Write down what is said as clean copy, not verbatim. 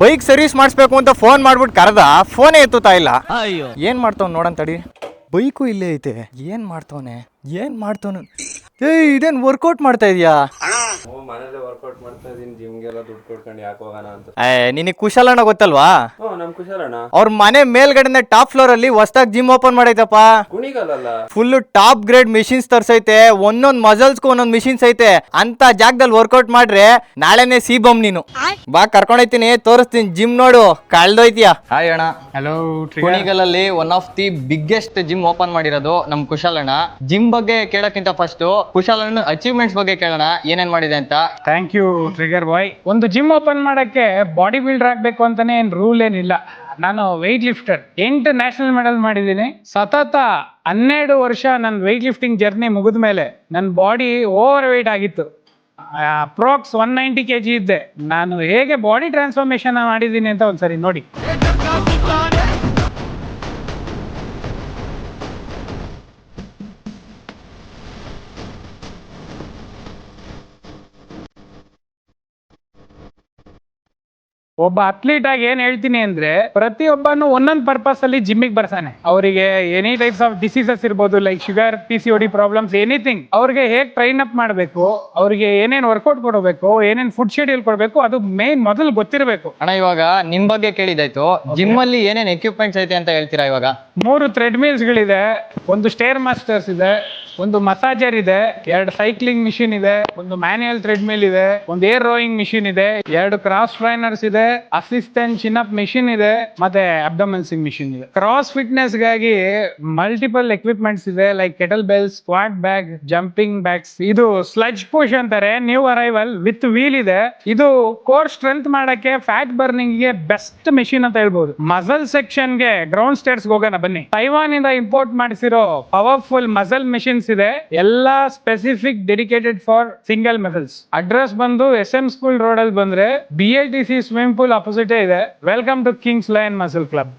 Bike service ಮಾಡಿಸ್ಬೇಕು ಅಂತ phone ಮಾಡ್ಬಿಟ್ಟು ಕರೆದ, ಫೋನೇ ಎತ್ತುತ್ತಾ ಇಲ್ಲ. ಏನ್ ಮಾಡ್ತಾವ್ ನೋಡಂತಡಿ. ಬೈಕು ಇಲ್ಲೇ ಐತೆ, ಏನ್ ಮಾಡ್ತಾವನೆ. ಇದೇನ್ ವರ್ಕೌಟ್ ಮಾಡ್ತಾ ಇದೀಯಾ? ಮನೇಲಿ ವರ್ಕೌಟ್ ಮಾಡ್ತಾ ಇದೀನಿ, ಜಿಮ್ಗೆಲ್ಲ ದುಡ್ಡು ಕೊಡ್ಕೊಂಡು ಯಾಕೆ ಹೋಗೋಣ ಅಂತ. ನಿನಗೆ ಕುಶಲಣ್ಣ ಗೊತ್ತಲ್ವಾ? ನಮ್ ಕುಶಲಣ್ಣ ಅವ್ರ ಮನೆ ಮೇಲ್ಗಡೆ ಟಾಪ್ ಫ್ಲೋರ್ ಅಲ್ಲಿ ಹೊಸದಾಗಿ ಜಿಮ್ ಓಪನ್ ಮಾಡೈತಪ್ಪ. ಕುಣಿಗಲ್ಲ, ಫುಲ್ ಟಾಪ್ ಗ್ರೇಡ್ ಮಿಷಿನ್ಸ್ ತರ್ಸೈತೆ, ಒಂದೊಂದ್ ಮಸಲ್ಸ್ಗೂ ಒಂದೊಂದ್ ಮಿಷಿನ್ಸ್ ಐತೆ. ಅಂತ ಜಾಗದಲ್ಲಿ ವರ್ಕೌಟ್ ಮಾಡ್ರೆ ನಾಳೆನೆ ಸಿಬಮ್ ನೀನು. ಬಾ ಕರ್ಕೊಂಡೈತೀನಿ, ತೋರಿಸ್ತೀನಿ ಜಿಮ್ ನೋಡು, ಕಳ್ದೋಯ್ತೀಯಾ. ಹಾಯ್ ಅಣ್ಣ. ಹಲೋ. ಕುಣಿಗಲಲ್ಲಿ one of the biggest gym open ಮಾಡಿರೋದು ನಮ್ ಕುಶಲಣ್ಣ. ಜಿಮ್ ಬಗ್ಗೆ ಕೇಳಕ್ಕಿಂತ ಫಸ್ಟ್ ಕುಶಲಣ್ಣ ಅಚೀವ್ಮೆಂಟ್ಸ್ ಬಗ್ಗೆ ಕೇಳೋಣ, ಏನೇನ್ ಮಾಡಿದೆ ಅಂತ. ಥ್ಯಾಂಕ್ ಯು ಟ್ರಿಗರ್ ಬಾಯ್. ಒಂದು ಜಿಮ್ ಓಪನ್ ಮಾಡಕ್ಕೆ ಬಾಡಿ ಬಿಲ್ಡರ್ ಆಗ್ಬೇಕು ಅಂತಾನೆ ಏನ್ ರೂಲ್ ಏನಿಲ್ಲ. ನಾನು ವೆಯ್ಟ್ ಲಿಫ್ಟರ್, 8 ನ್ಯಾಷನಲ್ ಮೆಡಲ್ ಮಾಡಿದ್ದೀನಿ. ಸತತ 12 ವರ್ಷ ನನ್ನ ವೆಯ್ಟ್ ಲಿಫ್ಟಿಂಗ್ ಜರ್ನಿ ಮುಗಿದ ಮೇಲೆ ನನ್ನ ಬಾಡಿ ಓವರ್ ವೆಯ್ಟ್ ಆಗಿತ್ತು. ಅಪ್ರಾಕ್ಸ್ 190 kg ಇದ್ದೆ. ನಾನು ಹೇಗೆ ಬಾಡಿ ಟ್ರಾನ್ಸ್ಫಾರ್ಮೇಶನ್ ಮಾಡಿದ್ದೀನಿ ಅಂತ ಒಂದ್ಸರಿ ನೋಡಿ. ಒಬ್ಬ ಅಥ್ಲೀಟ್ ಆಗಿ ಏನ್ ಹೇಳ್ತೀನಿ ಅಂದ್ರೆ, ಪ್ರತಿಯೊಬ್ಬನು ಒಂದೊಂದು ಪರ್ಪಸ್ ಅಲ್ಲಿ ಜಿಮ್ಮಿಗೆ ಬರ್ತಾನೆ. ಅವರಿಗೆ ಎನಿ ಟೈಪ್ಸ್ ಆಫ್ ಡಿಸೀಸಸ್ ಇರ್ಬೋದು, like sugar, PCOD problems, anything. ಅವ್ರಿಗೆ ಹೇಗೆ ಟ್ರೈನ್ ಅಪ್ ಮಾಡಬೇಕು, ಅವ್ರಿಗೆ ಏನೇನ್ ವರ್ಕೌಟ್ ಕೊಡಬೇಕು, ಏನೇನ್ ಫುಡ್ ಶೆಡ್ಯೂಲ್ ಕೊಡಬೇಕು, ಅದು ಮೇನ್ ಮೊದಲು ಗೊತ್ತಿರಬೇಕು. ಅಣ್ಣ, ಇವಾಗ ನಿಮ್ ಬಗ್ಗೆ ಕೇಳಿದಾಯ್ತು, ಜಿಮ್ ಅಲ್ಲಿ ಏನೇನ್ ಎಕ್ವಿಪ್ಮೆಂಟ್ಸ್ ಐತೆ ಅಂತ ಹೇಳ್ತೀರಾ? ಇವಾಗ 3 ಥ್ರೆಡ್ಮಿಲ್ಸ್ ಗಳಿದೆ, ಒಂದು ಸ್ಟೇರ್ ಮಾಸ್ಟರ್ಸ್ ಇದೆ, ಒಂದು ಮಸಾಜರ್ ಇದೆ, 2 ಸೈಕ್ಲಿಂಗ್ ಮಿಷಿನ್ ಇದೆ, ಒಂದು ಮ್ಯಾನ್ಯಲ್ ಥ್ರೆಡ್ಮಿಲ್ ಇದೆ, ಒಂದು ಏರ್ ರೋಯಿಂಗ್ ಮಿಷಿನ್ ಇದೆ, 2 ಕ್ರಾಸ್ ಟ್ರೈನರ್ಸ್ ಇದೆ, ಅಸಿಸ್ಟೆಂಟ್ ಚಿನ್ ಅಪ್ ಮಿಷಿನ್ ಇದೆ, ಮತ್ತೆ ಅಬ್ಡಮನ್ಸಿಂಗ್ ಮಿಷಿನ್ ಇದೆ. ಕ್ರಾಸ್ ಫಿಟ್ನೆಸ್ ಗಾಗಿ ಮಲ್ಟಿಪಲ್ ಎಕ್ವಿಪ್ಮೆಂಟ್ಸ್ ಇದೆ, like kettle bells, squat bag, jumping bags. ಇದು ಸ್ಲಡ್ಜ್ ಪುಷ್ ಅಂತಾರೆ, ನ್ಯೂ ಅರೈವಲ್ ವಿತ್ ವೀಲ್ ಇದೆ. ಇದು ಕೋರ್ ಸ್ಟ್ರೆಂತ್ ಮಾಡಕ್ಕೆ, ಫ್ಯಾಟ್ ಬರ್ನಿಂಗ್ ಗೆ ಬೆಸ್ಟ್ ಮಿಷಿನ್ ಅಂತ ಹೇಳ್ಬೋದು. ಮಸಲ್ ಸೆಕ್ಷನ್ ಗೆ ಗ್ರೌಂಡ್ ಸ್ಟೇರ್ಸ್ ಹೋಗೋಣ ಬನ್ನಿ. ತೈವಾನ್ ಇಂದ ಇಂಪೋರ್ಟ್ ಮಾಡಿಸಿರೋ ಪವರ್ಫುಲ್ ಮಸಲ್ ಮಿಷಿನ್ಸ್ ಇದೆ, ಎಲ್ಲಾ specific dedicated for single muscles. Address ಬಂದು SM ಸ್ಕೂಲ್ ರೋಡ್ ಅಲ್ಲಿ ಬಂದ್ರೆ BLTC ಸ್ವಿಮ್ಮಿಂಗ್ ಪೂಲ್ ಅಪೋಸಿಟ್ ಇದೆ. Welcome to Kings Lion Muscle club.